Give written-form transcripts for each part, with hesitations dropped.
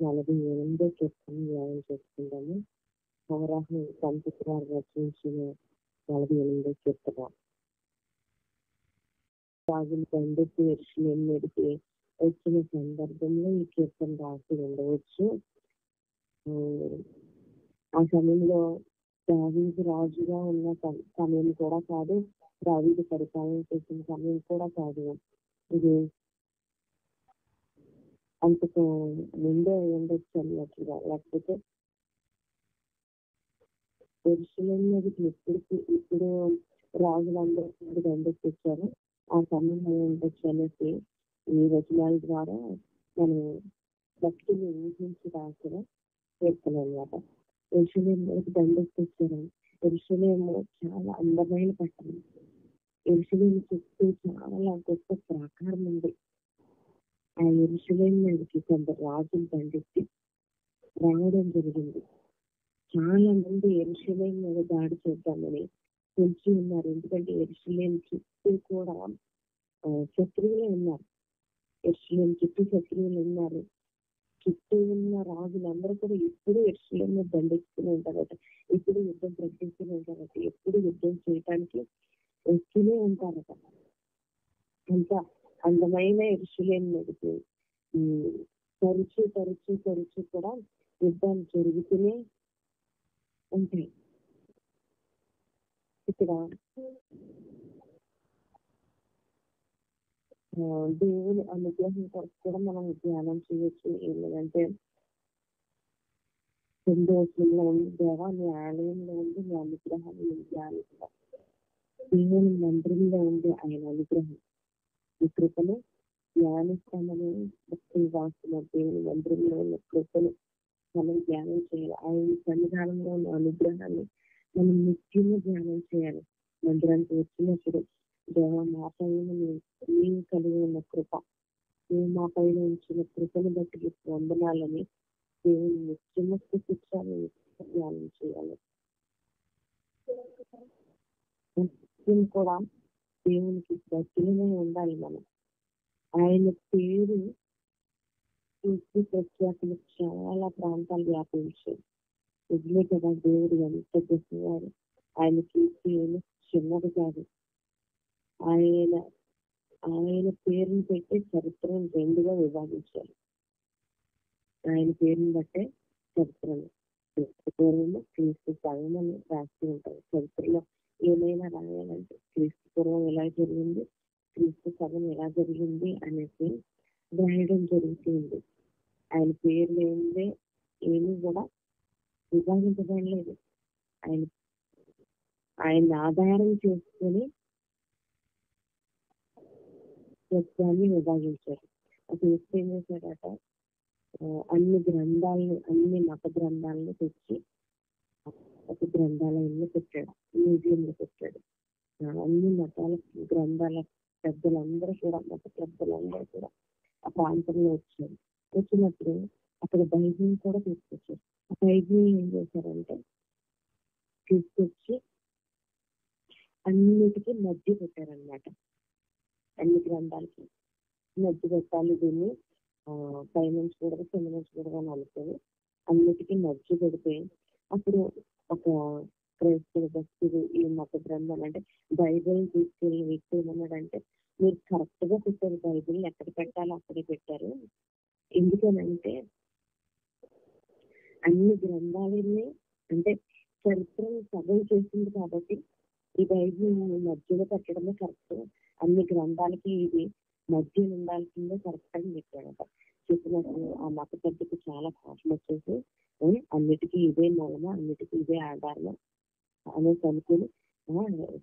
48 కీర్తన ధ్యానం చేసుకుంటాము. నవరాహు సంతకురారు రచించిన 48 కీర్తన. రాజుల తండ్రికి యెరూషలేము మీదకి వచ్చిన సందర్భంలో ఈ కీర్తన రాసి ఉండవచ్చు. ఆ సమయంలో దావీదు రాజుగా ఉన్న సమయం కూడా కాదు, దావీదు పరిపాలన చేసిన సమయం కూడా కాదు. ఇది అంతకు ముందే ఉండొచ్చు అన్నట్లుగా. లేకపోతే యెరూషలేము మీదకి ఇప్పుడు రాజులందరూ దండెత్తి వచ్చారు, ఆ సమయంలో ఉండొచ్చు అనేసి ఈ వచనాల ద్వారా మనం భక్తిని ఊహించి రాసిన కీర్తన అన్నమాట. యెరూషలేము మీదకి దండెత్తి వచ్చారు. యెరూషలేము చాలా అందమైన పట్టణం. యెరూషలేము చుట్టూ చాలా గొప్ప ప్రాకారం ఉంది. ఆ యెరూషలేము మీదకి కొందరు రాజులు దండెత్తి రావడం జరిగింది. చాలా మంది యెరూషలేము మీద దాడి చేద్దామని తెలిసి ఉన్నారు. ఎందుకంటే యెరూషలేము చుట్టూ కూడా శత్రువులే ఉన్నారు. యెరూషలేము చుట్టూ శత్రువులు ఉన్నారు. చుట్టూ ఉన్న రాజులందరూ కూడా ఎప్పుడు యెరూషలేము మీద దండెత్తుకుని ఉంటారట, ఎప్పుడు యుద్ధం ప్రకటిస్తూనే ఉంటారట, ఎప్పుడు యుద్ధం చేయటానికి వస్తూనే ఉంటారట. అంత అందమైన యెరూషలేము మీదకి తరచూ తరచూ తరచూ కూడా యుద్ధాలు జరుగుతూనే ఉంటాయి. ఇక్కడ దేవుని అనుగ్రహం కొరకు కూడా మనం ధ్యానం చేయొచ్చు. ఏంటంటే 9వ వచనంలో ఉంది, దేవా నీ ఆలయంలో ఉంది నీ అనుగ్రహాన్ని నేను ధ్యానిస్తాను. దేవుని మందిరంలో ఉంది ఆయన అనుగ్రహం, ఈ కృపను ధ్యానిస్తామని భక్తులు రాస్తున్నారు. దేవుని మందిరంలో ఉన్న కృపను మనం ధ్యానం చేయాలి. ఆయన సన్నిధానంలో ఉన్న అనుగ్రహాన్ని మనం నిత్యంగా ధ్యానం చేయాలి. మందిరానికి వచ్చినప్పుడు దేవా మా పైన నీవు కలిగి ఉన్న కృప, నువ్వు మా పైన ఉంచిన కృపను బట్టి వందనాలని దేవుని నిత్యంగా స్థుతించాలి, ధ్యానం చేయాలి. నిత్యం కూడా దేవునికి దగ్గరనే ఉండాలి మనం. ఆయన పేరు కీర్తి ప్రఖ్యాతులు చాలా ప్రాంతాలు వ్యాపించాయి. ఇదిలే కదా దేవుడు ఎంత గొప్పవాడు. ఆయన కీర్తి ఏమి చిన్నది కాదు. ఆయన పేరుని పెట్టి చరిత్రను 2గా విభాగించారు. ఆయన పేరుని బట్టే చరిత్రను పూర్వము క్రీస్తు సగమని రాస్తూ ఉంటారు. చరిత్రలో ఏమైనా రాయాలంటే క్రీస్తు పూర్వం ఎలా జరిగింది, క్రీస్తు సగం ఎలా జరిగింది అనేసి రాయడం జరుగుతుంది. ఆయన పేరు లేనిదే ఏమీ కూడా విభాగించబడలేదు. ఆయన ఆధారం చేసుకుని సత్యాన్ని విభాగించారు. అసలు ఏం చేశాడట, అన్ని మత గ్రంథాలను తెచ్చి ఒక గ్రంథాలయంలో పెట్టాడు, మ్యూజియంలో పెట్టాడు. అన్ని మతాల గ్రంథాల పెద్దలందరూ కూడా, మత పెద్దలందరూ కూడా ఆ ప్రాంతంలో వచ్చారు. వచ్చినప్పుడు అక్కడ బైబిల్ కూడా తీసుకొచ్చారు. ఆ బైబిల్ ఏం చేశారంటే తీసుకొచ్చి అన్నిటికీ మధ్య పెట్టారనమాట. అన్ని గ్రంథాలకి మధ్య పెట్టాలి, దీన్ని పైనుంచి కూడా కింద నుంచి కూడా అని అనుకుని అన్నిటికీ మధ్య పెడితే అప్పుడు ఒక క్రైస్తవ భక్తుడు ఈ మత గ్రంథాలు అంటే బైబిల్ తీసుకెళ్ళి వ్యక్తి ఏమన్నాడంటే, మీరు కరెక్ట్ గా పెట్టారు, బైబిల్ ఎక్కడ పెట్టాలో అక్కడే పెట్టారు. ఎందుకనంటే అన్ని గ్రంథాలని అంటే చరిత్రను సగం చేసింది కాబట్టి ఈ బైబిల్ మధ్యలో పెట్టడమే కరెక్ట్, అన్ని గ్రంథాలకి ఇది మధ్య ఉండాల్సిందే కరెక్ట్ అని చెప్పాడట. చెప్పినప్పుడు ఆ మత పెద్దకి చాలా కోపం వచ్చేసి అన్నిటికీ ఇదే మూలమా, అన్నిటికీ ఇదే ఆధారమా అనేసి అనుకుని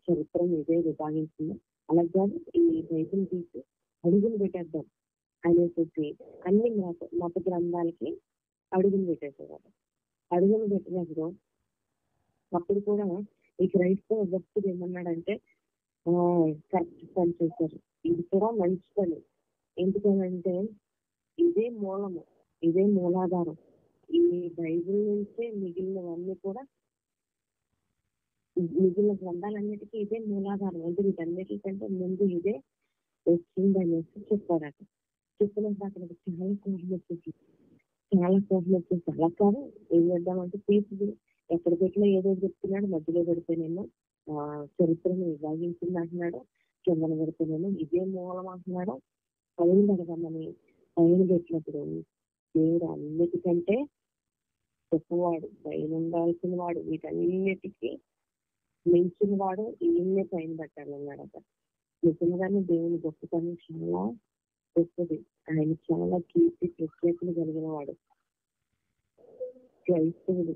చరిత్రను ఇదే విభాగించింది, అలాగే ఈ బైబిల్ తీసి అడుగులు పెట్టేద్దాం అనేసి అన్ని మత గ్రంథాలకి అడుగులు పెట్టేసేవాడు. అడుగులు పెట్టినప్పుడు అప్పుడు కూడా ఈ క్రైస్తవ భక్తుడు ఏమన్నాడంటే, కరెక్ట్ పని చేశారు, ఇది కూడా మంచి పని. ఎందుకనంటే ఇదే మూలము, ఇదే మూలాధారం. ఈ బైబిల్ నుంచే మిగిలినవన్నీ కూడా, మిగిలిన గ్రంథాలన్నిటికీ ఇదే మూలాధారం. అంటే వీటన్నిటికంటే ముందు ఇదే వచ్చింది అనేసి చెప్పాడట. చెప్పినప్పుడు అక్కడ చాలా కోపం వచ్చేసి చాలా కోపం వచ్చేసి అలా కాదు, ఏం చేద్దామంటే తీర్పు ఎక్కడ పెట్టినా ఏదో చెప్తున్నాడు, మధ్యలో పెడితేనేమో చరిత్రను విభాగించింది అంటున్నాడు, కిందన పెడితేనేమో ఇదే మూలం అంటున్నాడు. పైన పెడదామని పైన పెట్టినప్పుడు దేవుడు అన్నిటికంటే గొప్పవాడు, పైన ఉండాల్సిన వాడు, వీటన్నిటికీ మించిన వాడు, ఈయన్నే పైన పెట్టాలన్నాడు అక్కడ. నిజంగానే దేవుని గొప్పతనం చాలా గొప్పది. ఆయన చాలా కీర్తి ప్రత్యేకలు కలిగిన వాడు. క్రైస్తవులు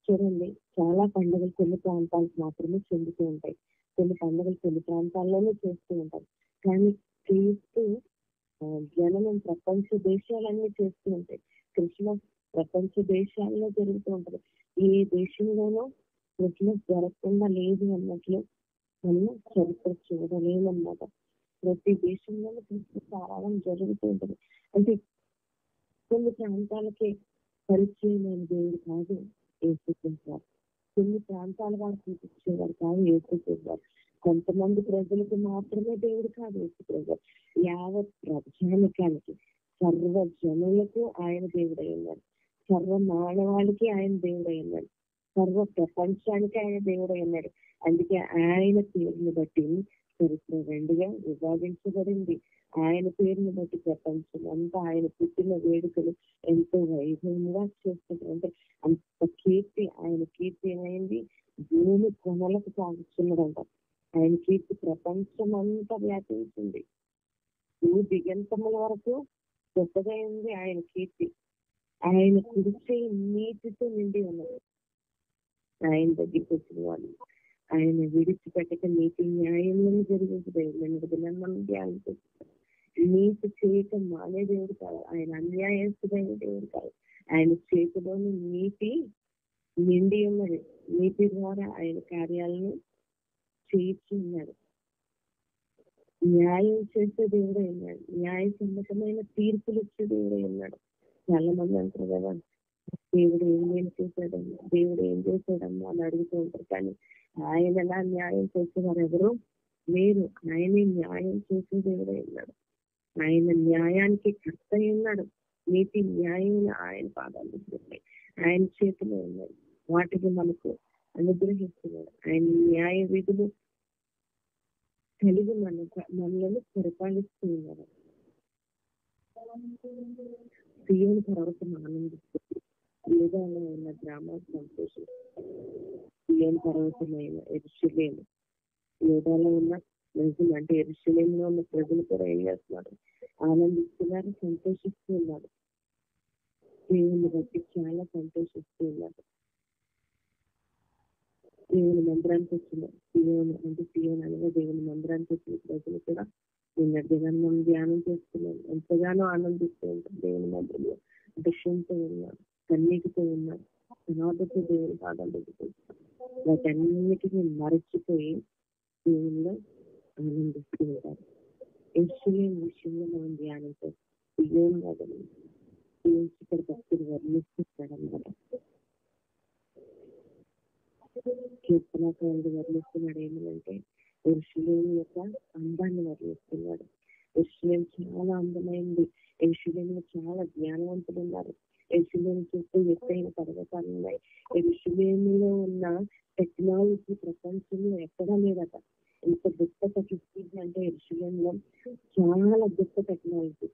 చూడండి, చాలా పండుగలు కొన్ని ప్రాంతాలకు మాత్రమే చెందుతూ ఉంటాయి, కొన్ని పండుగలు కొన్ని ప్రాంతాల్లోనే చేస్తూ ఉంటారు. కానీ క్రీస్తు జననం ప్రపంచ దేశాలన్నీ చేస్తూ ఉంటాయి. క్రిస్మస్ ప్రపంచ దేశాల్లో జరుగుతూ ఉంటది. ఏ దేశంలోనూ క్రిస్మస్ జరగకుండా లేదు అన్నట్లు మనం చరిత్ర చూడలేమన్నమాట. ప్రతి దేశంలోనూ క్రిస్మస్ ఆరాధన జరుగుతూ ఉంటది. అంటే కొన్ని ప్రాంతాలకే పరిచయమైన దేవుడు కాదు యేసుక్రీస్తు. కొన్ని ప్రాంతాల వారు చూపించేవారు కాదు యేసుక్రీస్తు. కొంతమంది ప్రజలకు మాత్రమే దేవుడు కాదు యేసుక్రీస్తు. యావత్ ప్రజానికానికి, సర్వ జనులకు ఆయన దేవుడై ఉన్నాడు. సర్వ మానవాళికి ఆయన దేవుడై ఉన్నాడు. సర్వ ప్రపంచానికి ఆయన దేవుడై ఉన్నాడు. అందుకే ఆయన పేరుని బట్టి చరిత్ర రెండుగా విభాగించబడింది. ఆయన పేరుని బట్టి ప్రపంచం అంతా ఆయన పుట్టిన వేడుకలు ఎంతో వైభవంగా చేస్తుంటారు. అంటే అంత కీర్తి, ఆయన కీర్తి ఏమైంది భూమి కొనలకు సాగుతున్నదంట. ఆయన కీర్తి ప్రపంచం అంతా వ్యాపించింది. భూ దిగంతముల వరకు గొప్పగా ఉంది ఆయన కీర్తి. ఆయన కుడిచే నీతితో నిండి ఉన్నది. ఆయన దగ్గరికి వచ్చిన వాళ్ళు ఆయన విడిచిపెట్టక నీతి న్యాయంలో జరిగించలేదు. మనం ధ్యానం చేస్తాం. నీతి చేయటం మానే దేవుడు కాదు, ఆయన అన్యాయస్తుడైన దేవుడు కాదు. ఆయన చేతిలోని నీతి నిండి ఉన్నది. నీతి ద్వారా ఆయన కార్యాలను చేయించి ఉన్నాడు. న్యాయం చేసే దేవుడే ఉన్నాడు. న్యాయ సమ్మతమైన తీర్పులు ఇచ్చే దేవుడే ఉన్నాడు. చాలా మంది అంటారు కదా, దేవుడు ఏం చేశాడమ్మా, దేవుడు ఏం చేశాడమ్మా అని అడుగుతూ ఉంటారు. కానీ ఆయన ఎలా న్యాయం చేసేవారు ఎవరు లేరు. ఆయనే న్యాయం చేసే దేవుడే ఉన్నాడు. ఆయన న్యాయానికి కర్త ఉన్నాడు. నీతి న్యాయం ఆయన పాదాలు ఉన్నాయి, ఆయన చేతిలో ఉన్నాయి. వాటిని మనకు అనుగ్రహిస్తున్నాడు. ఆయన న్యాయ విధులు కలిగి మనలను పరిపాలిస్తూ ఉన్నారు. సీయోను పర్వతం ఆనందిస్తుంది, యూదాలో ఉన్న గ్రామాలు సంతోషిస్తారు. సీయోను పర్వతమైన యెరూషలేము, యూదాలో ఉన్న ప్రజలు అంటే యెరూషలేములో ఉన్న ప్రజలు కూడా ఏం చేస్తున్నారు, ఆనందిస్తున్నారు, సంతోషిస్తూ ఉన్నారు. దేవుని బట్టి చాలా సంతోషిస్తూ ఉన్నారు. దేవుని మందిరానికి వచ్చిన సీయోను అంటే సీయోను అనగా దేవుని మందిరానికి వచ్చిన ప్రజలు కూడా నిన్న దినాన్ని మనం ధ్యానం చేస్తున్నాం. ఎంతగానో ఆనందిస్తూ ఉంటాం. దేవుని మందిరంలో దృశ్యంతో ఉన్నాం, కన్నీటితో ఉన్నాం, సనాథతో దేవుని పాదాలు దగ్గుకుంటున్నాం. వాటన్నిటిని మరచిపోయి దేవుల్లో ఆనందిస్తూ ఉంటారు. యెరూషలేము విషయంలో మనం ధ్యానం చేస్తాం. సీయోను వాదన ఇక్కడ భక్తులు వర్ణిస్తున్నాడు అన్నమాట. కీర్తనకారుడు వర్ణిస్తున్నాడు ఏమంటే యెరూషలేము యొక్క అందాన్ని వర్ణిస్తున్నాడు. యెరూషలేము చాలా అందమైంది. యెరూషలేములో చాలా జ్ఞానవంతులు ఉన్నారు. యెరూషలేము చుట్టూ ఎత్తైన పర్వతాలు ఉన్నాయి. యెరూషలేములో ఉన్న టెక్నాలజీ ప్రపంచంలో ఎక్కడా లేదట. ఎంత గొప్ప టెక్నాలజీ అంటే యెరూషలేములో చాలా గొప్ప టెక్నాలజీ.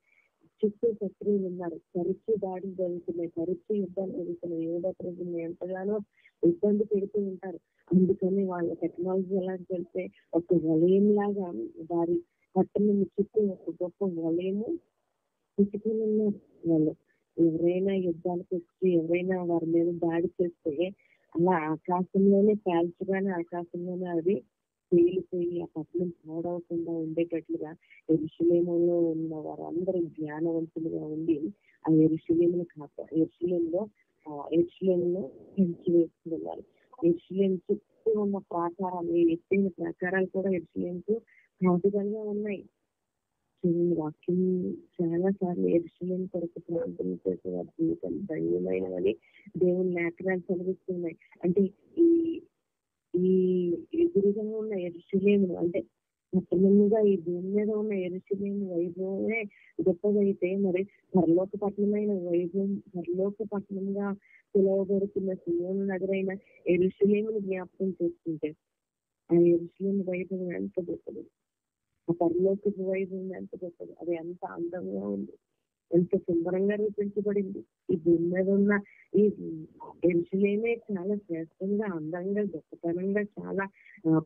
చుట్టూ శత్రువులు ఉన్నారు, తరచు దాడులు జరుగుతున్నాయి, తరచు యుద్ధాలు జరుగుతున్నాయి. యోధా ప్రజలు ఎంతగానో ఇబ్బంది పెడుతూ ఉంటారు. అందుకని వాళ్ళ టెక్నాలజీ ఎలా తెలిస్తే ఒక వలయం లాగా వారి పట్టణం చుట్టూ ఒక గొప్ప వలయము చుట్టుకుని ఉన్నారు. వాళ్ళు ఎవరైనా యుద్ధాలకు వచ్చి ఎవరైనా వారి మీద దాడి చేస్తే అలా ఆకాశంలోనే కాల్చగానే ఆకాశంలోనే అది పేలిపోయి ఆ పట్టణం పాడవకుండా ఉండేటట్లుగా యెరూషలేములో ఉన్న వారందరూ జ్ఞానవంతులుగా ఉండి ఆ యెరూషలేమును యెరూషలేములో పెంచి వేస్తున్నారు. యెరూషలేము చుట్టూ ఉన్న ప్రాకారాలు, ఎత్తైన ప్రాకారాలు కూడా యెరూషలేముకు కాటుకలుగా ఉన్నాయి. వాక్యం చాలా సార్లు యెరూషలేము కొరకు ప్రార్థన చేసే వారి జీవితం ధన్యమైనవని దేవుని లేఖనాలు చదివిస్తున్నాయి. అంటే ఈ ఎదురుగా ఉన్న యెరూషలేమును అంటే పట్టణముగా ఈ భూమి మీద ఉన్న యెరూషలేము వైభవమే గొప్పదైతే, మరి పరలోక పట్టణమైన వైభవం, పరలోక పట్టణంగా పిలువబడుతున్న సియోను నగరైన యెరూషలేమును జ్ఞాపకం చేసుకుంటే ఆ యెరూషలేము వైభవం ఎంత గొప్పది, ఆ పరలోకపు వైభవం ఎంత గొప్పది, అది ఎంత అందంగా ఉంది, ఎంత సుందరంగా రూపించబడింది. ఈ భూమి మీద ఉన్న ఈ యెరూషలేమే చాలా శ్రేష్టంగా, అందంగా, గొప్పతనంగా, చాలా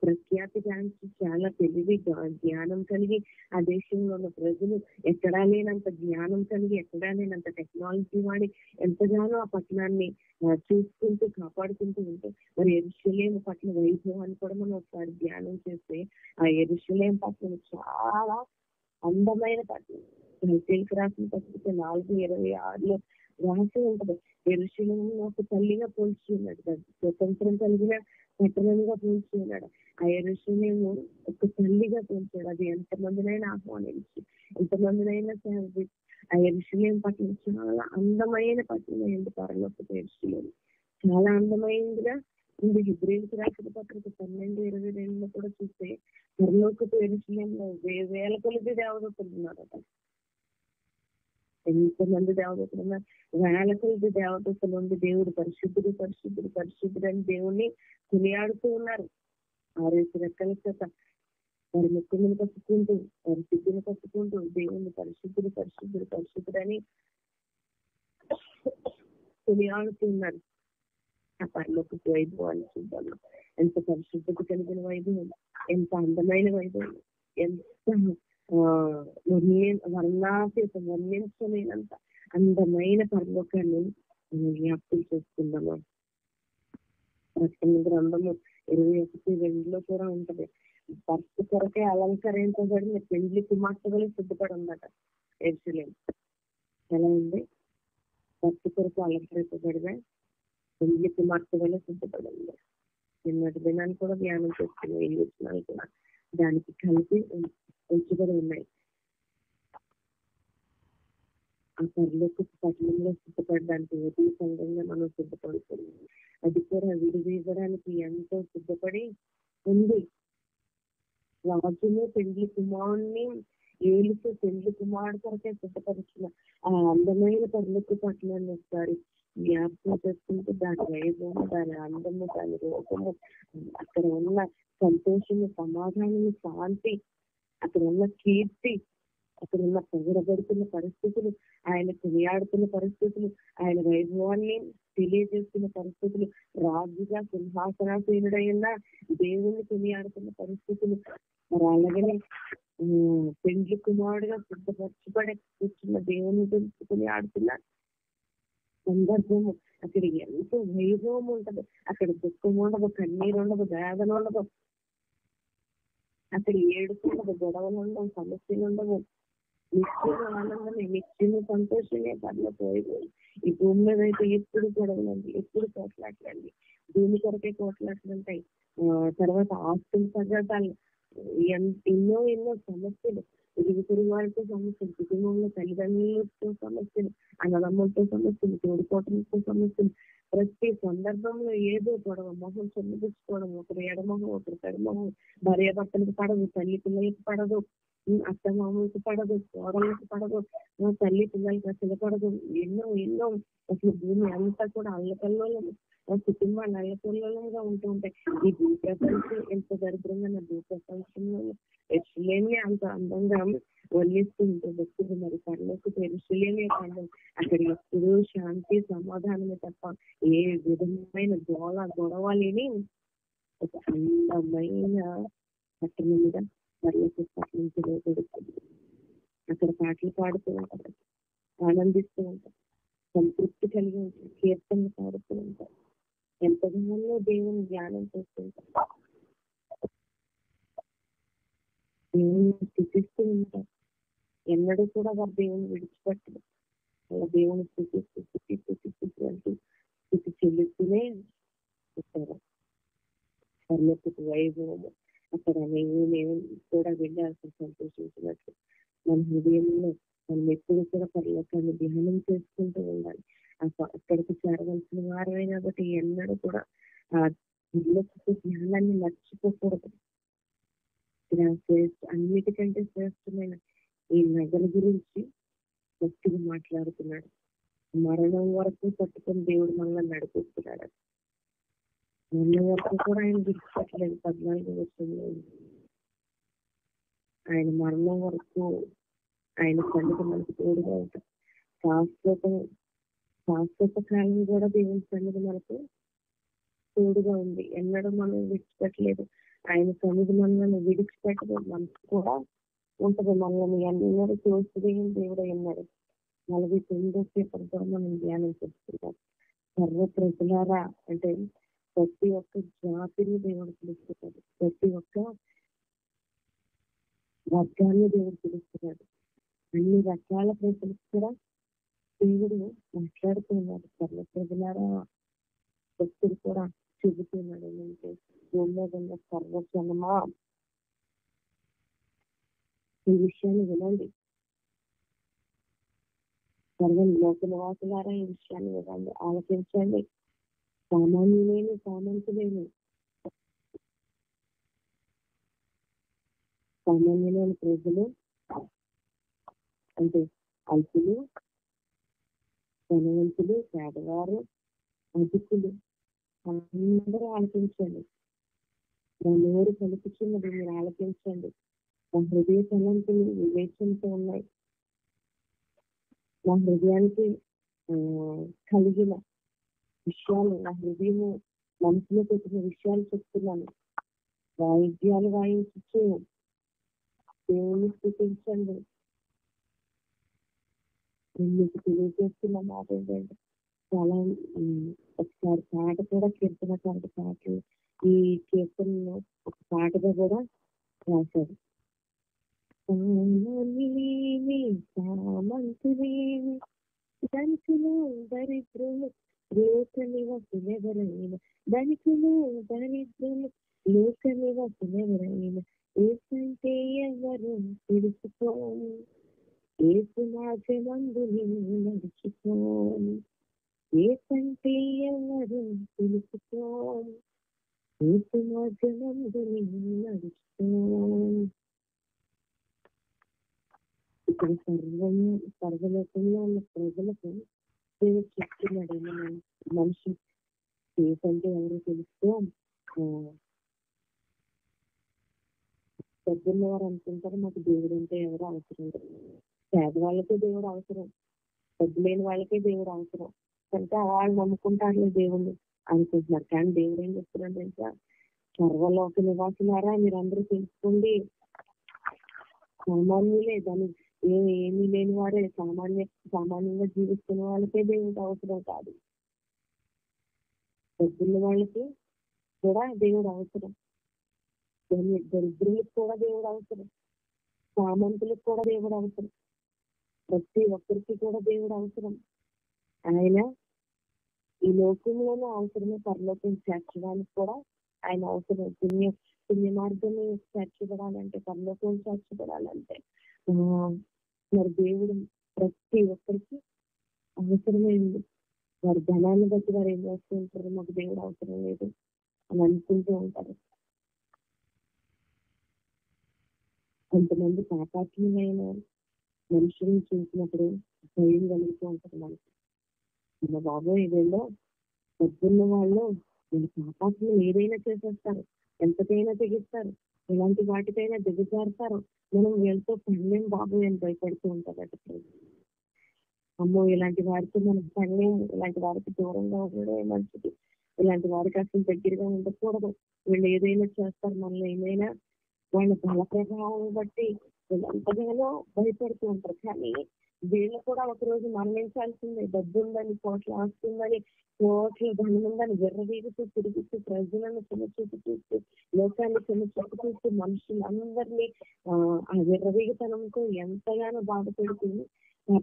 ప్రఖ్యాతి గాంచి, చాలా తెలివి జ్ఞానం కలిగి ఆ దేశంలో ఉన్న ప్రజలు ఎక్కడా లేనంత జ్ఞానం కలిగి, ఎక్కడా లేనంత టెక్నాలజీ వాడి ఎంతగానో ఆ పట్టణాన్ని చూసుకుంటూ కాపాడుకుంటూ ఉంటే, మరి యెరూషలేము పట్ల వైభవాన్ని కూడా మనం ఒకసారి ధ్యానం చేస్తే ఆ యెరూషలేము పట్టణం చాలా అందమైన పట్టణం. హెబ్రీయులకు రాసిన పత్రిక 4:26 రాసి ఉంటది, యెరూషలేము ఒక తల్లిగా పోల్చి ఉన్నాడు, స్వతంత్రం కలిగిన పట్టణంగా పోల్చి ఉన్నాడు. ఆ యెరూషలేము ఒక తల్లిగా పోల్చాడు. అది ఎంతమందినైనా ఆహ్వానించి, ఎంతమందినైనా సేవ. ఆ యెరూషలేము పట్టణం చాలా అందమైన పట్టణం అయింది. పరలోకపు యెరూషలేము చాలా అందమైనదిగా ఉంది. హెబ్రీయులకు రాసిన పత్రిక 12:22 కూడా చూస్తే పరలోకపు యెరూషలేములో వేల కొలది దేవదూతలు ఉన్నారట. ఎంతమంది దేవదూతలు ఉన్నారు, వేల కొలది దేవదూతలు ఉండి దేవుడు పరిశుద్ధుడు పరిశుద్ధుడు పరిశుద్ధుడు అని దేవుణ్ణి కొనియాడుతూ ఉన్నారు. 6 రెక్కల చేత వారి ముక్కులను కప్పుకుంటూ, వారి సిగ్గును కప్పుకుంటూ దేవుణ్ణి పరిశుద్ధుడు పరిశుద్ధుడు పరిశుద్ధుడు అని కొనియాడుతూ ఉన్నారు. ఆ పరలోకపు వైభవాన్ని చూద్దాం. ఎంత పరిశుద్ధత కలిగిన వైభవం, ఎంత అందమైన వైభవం, ఎంత వర్ణించలేనంత అందమైన పరలోకాన్ని జ్ఞాపకం చేసుకుందాము. ప్రకటన గ్రంథము 21:2 కూడా ఉంటది, భర్త కొరకే అలంకరించబడిన పెండ్లి కుమార్తెలు సిద్ధపడి ఉందట యెరూషలేము. ఎలా ఉంది? భర్త కొరకు అలంకరించబడిన పెండ్లి కుమార్తెలు సిద్ధపడి ఉంది. నిన్నటి దినాన్ని కూడా ధ్యానం చేసుకున్నాం. ఈ వచనాలు కూడా దానికి కలిపి ఉంచబడి ఉన్నాయి. ఆ పరలోకపు పట్టణంలో సిద్ధపడడానికి ఉదయ సంఘంగా మనం సిద్ధపడుతున్నాం. అది కూడా విడివేయడానికి ఎంతో సిద్ధపడి ఉంది. రాజును పెండ్లి కుమారుణ్ణి ఏలుతూ పెండ్లి కుమారుడు కొరకే సిద్ధపరిచిన ఆ అందమైన పరలోక పట్టణాన్ని ఒకసారి జ్ఞాపకం చేసుకుంటే దాని వైభవము, దాని అందము, దాని రూపము, అక్కడ ఉన్న సంతోషము, సమాధానము, శాంతి, అక్కడ ఉన్న కీర్తి, అక్కడ ఉన్న పొగడబడుతున్న పరిస్థితులు, ఆయన కొనియాడుతున్న పరిస్థితులు, ఆయన వైభవాన్ని తెలియజేస్తున్న పరిస్థితులు, రాజుగా సింహాసనాసీనుడైన దేవుణ్ణి కొనియాడుతున్న పరిస్థితులు, మరి అలాగనే పెండ్లి కుమారుడుగా సిద్ధపరచబడి కూర్చున్న దేవుణ్ణి తెలుసుకుని ఆడుతున్న సందర్భము, అక్కడ ఎంతో వైభవం ఉంటది. అక్కడ దుఃఖం ఉండదు, కన్నీరు ఉండదు, వేదన ఉండదు, అక్కడ ఏడుపు ఉండదు, గొడవలు ఉండవు, సమస్యలు ఉండవు. నిత్యం ఆనందమే, నిత్యము సంతోషమే పర్లోక వైభవం. ఈ భూమి మీద అయితే ఎప్పుడు గొడవలండి, ఎప్పుడు కోట్లాటలండి, భూమి కొరకే కోట్లాటలు ఉంటాయి. తర్వాత ఆస్తులు తగ్గటాలు, ఎన్నో ఎన్నో సమస్యలు, ఇరుగు వారితో సమస్యలు, కుటుంబంలో తల్లిదండ్రులతో సమస్యలు, అన్నదమ్ములతో సమస్యలు, తోడుకోవటంతో సమస్యలు, ప్రతి సందర్భంలో ఏదో గొడవ, మొహం చెల్లిపుచ్చుకోవడం, ఒకరు ఎడమొహం ఒకరు పెడమొహం, భార్య భర్తలకు పడదు, తల్లి పిల్లలకి పడదు, అత్త మామూలకి పడదు, కోడళ్ళకి పడదు, తల్లి పిల్లలకి అసలు పడదు. ఎన్నో ఎన్నో అసలు భూమి అంతా కూడా అల్లకల్లోలం, కుటుంబాలు అల్లకల్లోలంగా ఉంటూ ఉంటాయి. ఈ భూప్రపంచం ఎంత దరిద్రంగా నా భూప్రపంచంలో యెరూషలేమే అంత అందంగా వర్ణిస్తూ ఉంటుంది భక్తులు. మరి పరలోక యెరూషలేమే కాదు, అక్కడ ఎప్పుడూ శాంతి సమాధానమే తప్ప ఏ విధమైన గొడవ లేని ఒక అందమైన పట్టణంగా పరలోక పట్టణం పిలువబడుతుంది. అక్కడ పాటలు పాడుతూ ఉంటారు, ఆనందిస్తూ ఉంటారు, సంతృప్తి కలిగి ఉంటారు, కీర్తనలు పాడుతూ ఉంటారు, ఎంతగానో దేవుని ధ్యానం చేస్తుంటారు, దేవుని స్థుతిస్తూ ఉంటారు. ఎన్నడూ కూడా వారు దేవుని విడిచిపెట్టరు. అలా దేవుని స్థుతిస్తూ అంటూ స్థుతి చెల్లిస్తూనే ఉంటారు. పరలోకపు వైభవము అక్కడ నేను కూడా వెళ్ళాల్సిన సంతోషించినట్లు మన హృదయంలో మనం ఎప్పుడు కూడా పరలోకాన్ని ధ్యానం చేసుకుంటూ ఉండాలి. అక్కడికి చేరవలసిన వారమే కాబట్టి ఎన్నడూ కూడా ఆ పరలోకపు ధ్యానాన్ని మర్చిపోకూడదు. అన్నిటికంటే శ్రేష్టమైన ఈ నగర గురించి భక్తిగా మాట్లాడుతున్నాడు. మరణం వరకు పట్టుకొని దేవుడు మనల్ని నడిపిస్తున్నాడు. మరణం వరకు కూడా ఆయన విడిచిపెట్టలేదు. 14 వర్షంలో ఆయన మరణం వరకు ఆయన సన్నిధి మనకు తోడుగా ఉంటాడు. శాశ్వత కాలం కూడా దేవుని సన్నిధి మనకు తోడుగా ఉంది. ఎన్నడూ మనం విడిచిపెట్టలేదు. ఆయన సన్నిధి మనల్ని విడిచిపెట్టదు. మనకు కూడా ఉంటది. మనల్ని ఎన్నడూ తోసివేయని దేవుడు అన్నాడు. 49వ కీర్తన కూడా మనం ధ్యానం చేస్తున్నాం. సర్వ ప్రజలారా అంటే ప్రతి ఒక్క జాతిని దేవుడు పిలుస్తున్నాడు. ప్రతి ఒక్క వర్గాన్ని దేవుడు పిలుస్తున్నాడు. అన్ని రకాల ప్రజలకు కూడా దేవుడు మాట్లాడుతున్నాడు. సర్వ ప్రజలారా భక్తుడు కూడా చెబుతున్నాడు. ఏంటంటే భూమిలో సర్వజనమా ఈ విషయాన్ని వినండి. సర్వ లోక నివాసులారా ఈ విషయాన్ని వినండి, ఆలోచించండి. సామాన్యులేని సామంతులేని సామాన్యులైన ప్రజలు అంటే అల్పులు, ధనవంతులు, పేదవారు, అధికులు అందరూ ఆలోచించండి. నా నోరు కలుపుచున్నది, మీరు ఆలోచించండి. నా హృదయ తలంపులు వివేచనతో ఉన్నాయి. నా హృదయానికి కలిగిన విషయాలు, నా హృదయము మనసులో పెట్టిన విషయాలు చెప్తున్నాను. వాయిద్యాలు వాయించు దేవుని స్థుతించండి. మీకు తెలియజేస్తున్న మాట ఏంటంటే చాలా ఒకసారి పాట కూడా కీర్తనకారుడు పాటలు ఈ కీర్తనలో ఒక పాటగా కూడా రాశారు. సామంతులేమి ధనికులు దరిద్రులు లోక నివసులెవరైనా, ధనికులు దరిద్రులు లోక నివసులెవరైనా ఏసంటే ఎవరు తెలుసుకోని, ఏసు మార్గమందు నిన్ను నడుచుకోని, ఏసంటే ఎవరు తెలుసుకోని, ఏసు మార్గమందు నిన్ను నడుచుకోని. ఇక్కడ సర్వలోకంలో ఉన్న ప్రజలకు దేవుడు చెప్తున్నాడు. మనిషి ఏసంటే ఎవరో తెలుసుకో. పెద్దన్న వారు అనుకుంటారు మాకు దేవుడు అంటే ఎవరు అవసరం లేదు, పేదవాళ్ళకే దేవుడు అవసరం, పెద్ద లేని వాళ్ళకే దేవుడు అవసరం, కనుక వాళ్ళు నమ్ముకుంటారులే దేవుణ్ణి అనుకుంటున్నారు. కానీ దేవుడు ఏం చెప్తున్నాడు తెలుసా? సర్వలోక నివాసులారా మీరందరూ తెలుసుకోండి, సామాన్యులే, దాని ఏమీ లేని వారే, సామాన్యంగా జీవిస్తున్న వాళ్ళకే దేవుడు అవసరం కాదు. పెద్దల వాళ్ళకి కూడా దేవుడు అవసరం, దరిద్రులకు కూడా దేవుడు అవసరం, సామంతులకు కూడా దేవుడు అవసరం, ప్రతి ఒక్కరికి కూడా దేవుడు అవసరం. ఆయన ఈ లోకంలోనూ అవసరమే, పరలోకం చేర్చడానికి కూడా ఆయన అవసరం. పుణ్య మార్గం చేర్చబడాలంటే, పరలోకం చేర్చబడాలంటే మరి దేవుడు ప్రతి ఒక్కరికి అవసరమైంది. వారి ధనాన్ని బట్టి వారు ఏం చేస్తూ ఉంటారు, మాకు దేవుడు అవసరం లేదు అని అనుకుంటూ ఉంటారు. కొంతమంది పాపాత్ములైన మనుషులను చూసినప్పుడు భయం కలుగుతూ ఉంటుంది మనకి. మన బాబు ఇదేలో పొద్దున్న వాళ్ళు వీళ్ళ పాపాత్ములు ఏదైనా చేసేస్తారు, ఎంతకైనా తెగిస్తారు, ఇలాంటి వాటికైనా దిగజారుతారు, మనం వీళ్ళతో పడలేం బాబు అని భయపడుతూ ఉంటారట. అమ్మో ఇలాంటి వారితో మనం పడలేము, ఇలాంటి వారికి దూరంగా ఉండడం మంచిది, ఇలాంటి వారికి అసలు దగ్గరగా ఉండకూడదు, వీళ్ళు ఏదైనా చేస్తారు, మనల్ని ఏమైనా వాళ్ళ బల ప్రభావం బట్టి వీళ్ళు ఎంతగానో భయపడుతూ ఉంటారు. కానీ వీళ్ళు కూడా ఒకరోజు మరణించాల్సిందే. డబ్బు ఉందని, కోట్ల ఆస్తి ఉందని, కోట్ల ధనం ఉందని విర్రవీగుతూ తిరుగుతూ, ప్రజలను చిన్నచూపు చూస్తూ, లోకాన్ని చిన్నచూపు చూస్తూ, మనుషులందరినీ ఆ విర్రవీగుతనంతో ఎంతగానో బాధపెడుతుంది.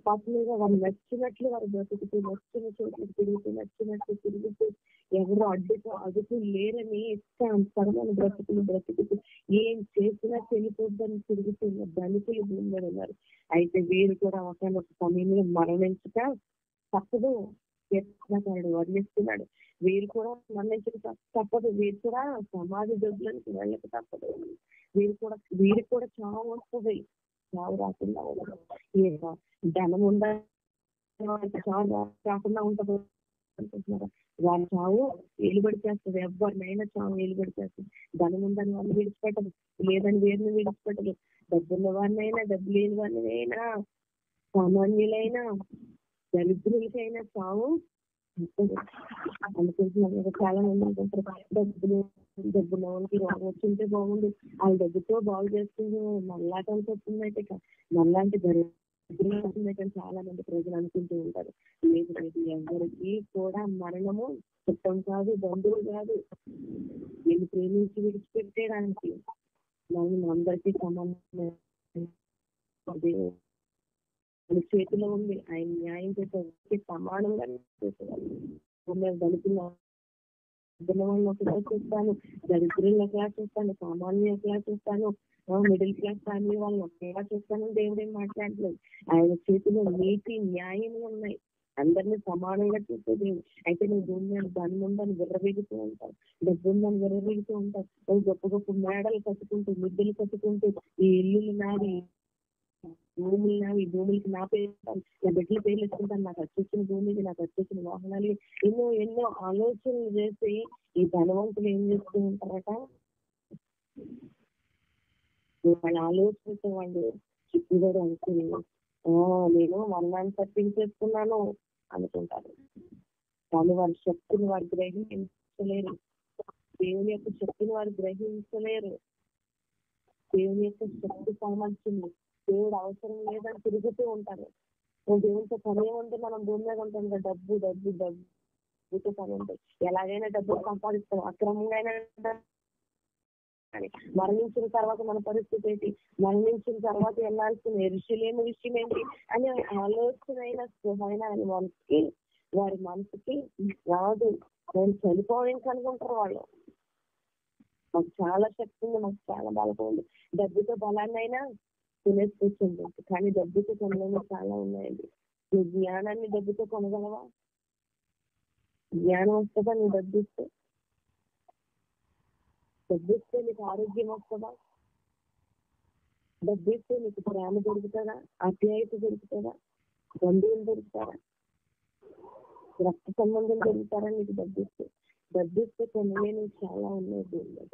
పాపంగా వారు నచ్చినట్లు వారు బ్రతుకుతూ, నచ్చిన చోట్లకు తిరుగుతూ, నచ్చినట్లు తిరుగుతూ, ఎవరు అడ్డుకు లేరని ఇష్టానుసరమైన బ్రతుకుతూ, ఏం చేసినా చెల్లిపోద్దని తిరుగుతున్న ధనికులు భూమి మీద ఉన్నారు. అయితే వీరు కూడా ఒక సమయంలో మరణించక తప్పదు. వర్ణిస్తున్నాడు, వీరు కూడా మరణించక తప్పదు, వీరు కూడా సమాధి దగ్గరికి వెళ్ళక తప్పదు. వీరికి కూడా చావు వస్తుంది. చావు రాకుండా ఉండదు. ధనం ఉందా చావు రాకుండా ఉంటదు అనుకుంటున్నారా? వాళ్ళ చావు ఏలుబడి చేస్తుంది. ఎవరినైనా చావు ఏలుబడి చేస్తుంది. ధనం ఉందని వాళ్ళు విడిచిపెట్టదు, లేదని వేరుని విడిచిపెట్టదు. డబ్బున్న వారినైనా డబ్బు లేని వారినైనా సామాన్యులైనా దరిద్రులకైనా చావు అనుకుంటున్నాను కదా. చాలా మంది అనుకుంటారు డబ్బున్న వాళ్ళకి రోగం వచ్చింటే బాగుంది, వాళ్ళ డబ్బుతో బాగు చేసుకుంటే మళ్ళాటం వస్తుందైతే మళ్ళాంటి దరిద్రులు వస్తుందైతే చాలా మంది ప్రజలు అనుకుంటూ ఉంటారు. లేదు లేదు, ఎవరికి కూడా మరణము చుట్టం కాదు, బంధువులు కాదు. వీళ్ళు ప్రేమించి విడిచిపెట్టేయడానికి మనం అందరికీ సమానం చేతిలో ఉంది. ఆయన న్యాయం చేసే సమానంగా చేసేవాళ్ళు. వాళ్ళని ఒకలా చూస్తాను, దరిద్రులను ఒకలా చూస్తాను, సామాన్యులు ఒకలా చూస్తాను, మిడిల్ క్లాస్ ఫ్యామిలీ వాళ్ళని ఒకలా చూస్తాను. దేవుడేం మాట్లాడలేదు. ఆయన చేతిలో నీతి న్యాయం ఉన్నాయి. అందరినీ సమానంగా చూసే దేవుడు. అయితే నువ్వు భూమి మీద ధనం ఉందని విర్రవీగుతూ ఉంటావు, డబ్బు ఉందని విర్రవీగుతూ ఉంటావు. నువ్వు గొప్ప గొప్ప మేడలు కట్టుకుంటూ, మిద్దెలు కట్టుకుంటూ, ఈ ఇల్లులు నాది, భూములు నావి, భూములకి నా పేరు, నా బిడ్డల పేర్లు ఎత్తుకుంటాను, నాకు వచ్చేసిన భూమికి, నాకు వచ్చేసిన వాహనాలు, ఎన్నో ఎన్నో ఆలోచనలు చేసి ఈ ధనవంతులు ఏం చేస్తూ ఉంటారట, వాళ్ళ ఆలోచనతో వాళ్ళు చిక్కుబడి అనుకుని నేను మరణాన్ని తప్పించేస్తున్నాను అనుకుంటారు. కానీ వారి శక్తిని వారు గ్రహించలేరు. దేవుని యొక్క శక్తిని వారు గ్రహించలేరు. దేవుని యొక్క శక్తి సామర్థ్యం, దేవుడు అవసరం లేదని తిరుగుతూ ఉంటారు. దేవునితో పని ఏముంటే మనం భూమి మీద ఉంటాం కదా, డబ్బు డబ్బు డబ్బుతో పని ఉంటాయి. ఎలాగైనా డబ్బులు సంపాదిస్తాం, అక్రమంగా అయినా. మరణించిన తర్వాత మన పరిస్థితి ఏంటి, మరణించిన తర్వాత వెళ్ళాల్సిన ఋషులేని విషయం ఏంటి అనే ఆలోచన అయినా స్పృహైన వారి మనసుకి రాదు. నేను చనిపోవడానికి అనుకుంటారు వాళ్ళు. మాకు చాలా శక్తి ఉంది, మాకు చాలా బలం ఉంది, డబ్బుతో బలాన్ని అయినా తినేసుకొచ్చింది. కానీ డబ్బుతో కొనలేని చాలా ఉన్నాయండి. నువ్వు జ్ఞానాన్ని డబ్బుతో కొనగలవా? జ్ఞానం వస్తుందా నువ్వు డబ్బిస్తే? డబ్బిస్తే నీకు ఆరోగ్యం వస్తుందా? డబ్బిస్తే నీకు ప్రేమ దొరుకుతుందా? ఆప్యాయత దొరుకుతుందా? బంధువులు దొరుకుతారా? రక్త సంబంధం దొరుకుతారా నీకు డబ్బిస్తే? డబ్బిస్తే కొనలేని చాలా ఉన్నాయి దీని మీద.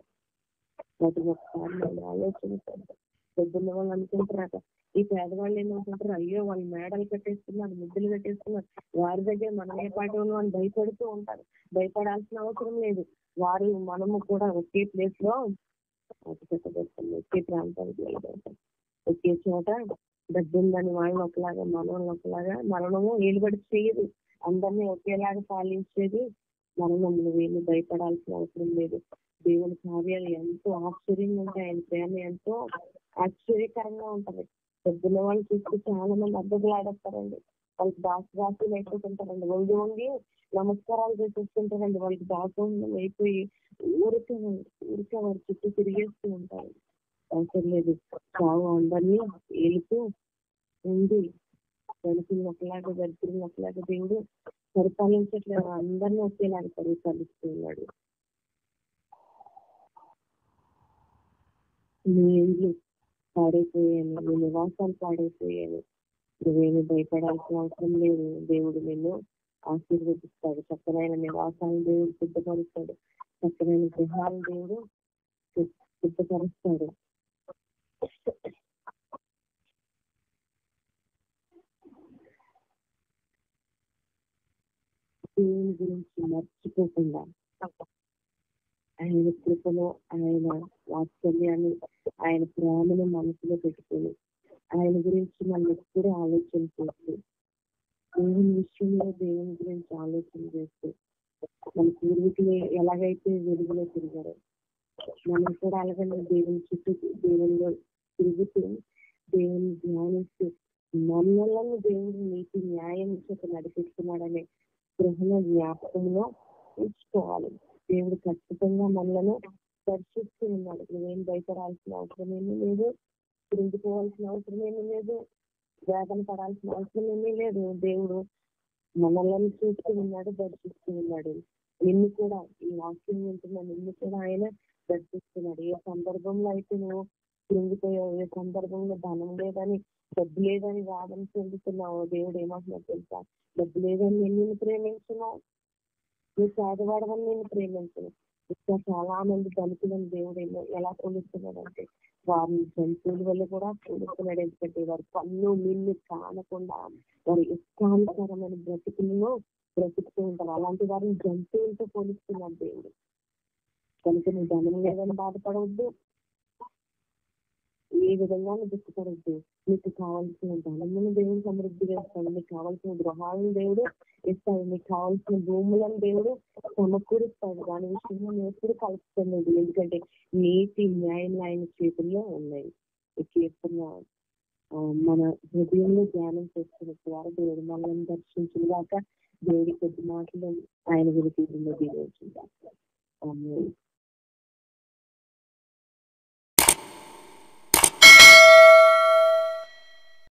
వాటి ఒకసారి మనం ఆలోచించాలి. డబ్బున్న వాళ్ళు అనుకుంటారట, ఈ పేదవాళ్ళు ఏమనుకుంటారు, అయ్యో వాళ్ళు మేడలు కట్టేస్తున్నారు, ముద్దులు కట్టేస్తున్నారు, వారి దగ్గర మనం ఏ పాట అని భయపడుతూ ఉంటారు. భయపడాల్సిన అవసరం లేదు. వారు మనము కూడా ఒకే ప్లేస్ లో ఒకే ప్రాంతానికి వెళ్ళగలుగుతాం. ఒకే చోట డబ్బు ఉందని వాళ్ళని ఒకలాగా, మనల్ని ఒకలాగా. మరణము ఏలుబడి చేయదు, అందరినీ ఒకేలాగా పాలించేది మరణం. నువ్వేమి భయపడాల్సిన అవసరం లేదు. దేవుని కార్యాలు ఎంతో ఆశ్చర్యంగా ఉంటాయి. ఆయన ప్రేమ ఎంతో ఆశ్చర్యకరంగా ఉంటది. డబ్బున్న వాళ్ళు చూస్తే చాలా మంది అద్దెలాడేస్తారండి. వాళ్ళకి దాసులు అయిపోతుంటారండి, వంగి వంగి నమస్కారాలు చేసేస్తుంటారండి. వాళ్ళకి దాసం అయిపోయి ఊరికే వారి చుట్టూ తిరిగేస్తూ ఉంటారు. అవసరం లేదు. చావు అందరినీ ఏలుతూ ఉంది. దళితులను ఒకలాగా, దళితులను ఒకలాగా దేవుడు పరిపాలించట్లేదు. అందరినీ ఒకేలాగా పరిపాలిస్తూ ఉన్నాడు. నీ ఇల్లు పాడైపోయాను, నీ నివాసాలు పాడైపోయాను, నువ్వేమి భయపడాల్సిన అవసరం లేదు. దేవుడు నిన్ను ఆశీర్వదిస్తాడు. చక్కనైన నివాసాలను దేవుడు సిద్ధపరుస్తాడు. చక్కనైన గృహాలను దేవుడు సిద్ధపరుస్తాడు. దేవుని గురించి మర్చిపోకుండా ఆయన కృపను, ఆయన వాత్సల్యాన్ని, ఆయన ప్రేమను మనసులో పెట్టుకుని ఆయన గురించి మనం ఎప్పుడు ఆలోచన చేస్తూ, దేవుని విషయంలో దేవుని గురించి ఆలోచన చేస్తూ, మన పూర్వీకులు ఎలాగైతే వెలుగులో తిరిగారో మనం కూడా అలాగే దేవుని చుట్టూ దేవునిలో తిరుగుతూ, దేవుని ధ్యానిస్తూ, మనలను దేవుడు నీతి న్యాయం చేత నడిపిస్తున్నాడనే గృహణ జ్ఞాపకంలో ఉంచుకోవాలి. దేవుడు ఖచ్చితంగా మనలను దర్శిస్తూ ఉన్నాడు. నువ్వేం భయపడాల్సిన అవసరం ఏమీ లేదు, కృంగిపోవాల్సిన అవసరం ఏమీ లేదు, వేదన పడాల్సిన అవసరం ఏమీ లేదు. దేవుడు మనల్ని చూస్తూ ఉన్నాడు, దర్శిస్తూ ఉన్నాడు. నిన్ను కూడా, ఈ వాక్యం వింటున్న నిన్ను కూడా ఆయన దర్శిస్తున్నాడు. ఏ సందర్భంలో అయితే నువ్వు కృంగిపోయావు, ఏ సందర్భంలో ధనం లేదని, డబ్బు లేదని వాదన చెందుతున్నావు, దేవుడు ఏమంటున్నాడు తెలుసా? డబ్బు లేదని నేను నిన్ను ప్రేమించున్నావు, నువ్వు పేదవాడవని నేను ప్రేమించను. ఇంకా చాలా మంది ధనికులను దేవుడు ఎలా పోలుస్తున్నాడు అంటే వారిని జంతువుల వల్ల కూడా పోలుస్తున్నాడు. ఎందుకంటే వారి కన్ను నిన్ను కానకుండా వారి ఇష్టానుసారమైన బ్రతుకులను బ్రతుకుతూ ఉంటారు. అలాంటి వారిని జంతువులతో పోలుస్తున్నాడు దేవుడు. కనుక నువ్వు ధనం లేదని బాధపడవద్దు, ఏ విధంగా దుఃఖపడద్దు. నీకు కావాల్సిన ధనమును దేవుడు సమృద్ధిగా ఇస్తాడు, నీకు కావాల్సిన గృహాలను దేవుడు ఇస్తాడు, నీకు కావాల్సిన భూములను దేవుడు సమకూరుస్తాడు. దాని విషయంలో నువ్వు ఎప్పుడు కలుపుతున్నది, ఎందుకంటే నీతి న్యాయం ఆయన చేతుల్లో ఉన్నాయి. కీర్తన మన హృదయంలో ధ్యానం చేసుకున్న ద్వారా దేవుడు మనల్ని దర్శించుగాక. దేవుడి కొద్ది మాటలు ఆయన గురించి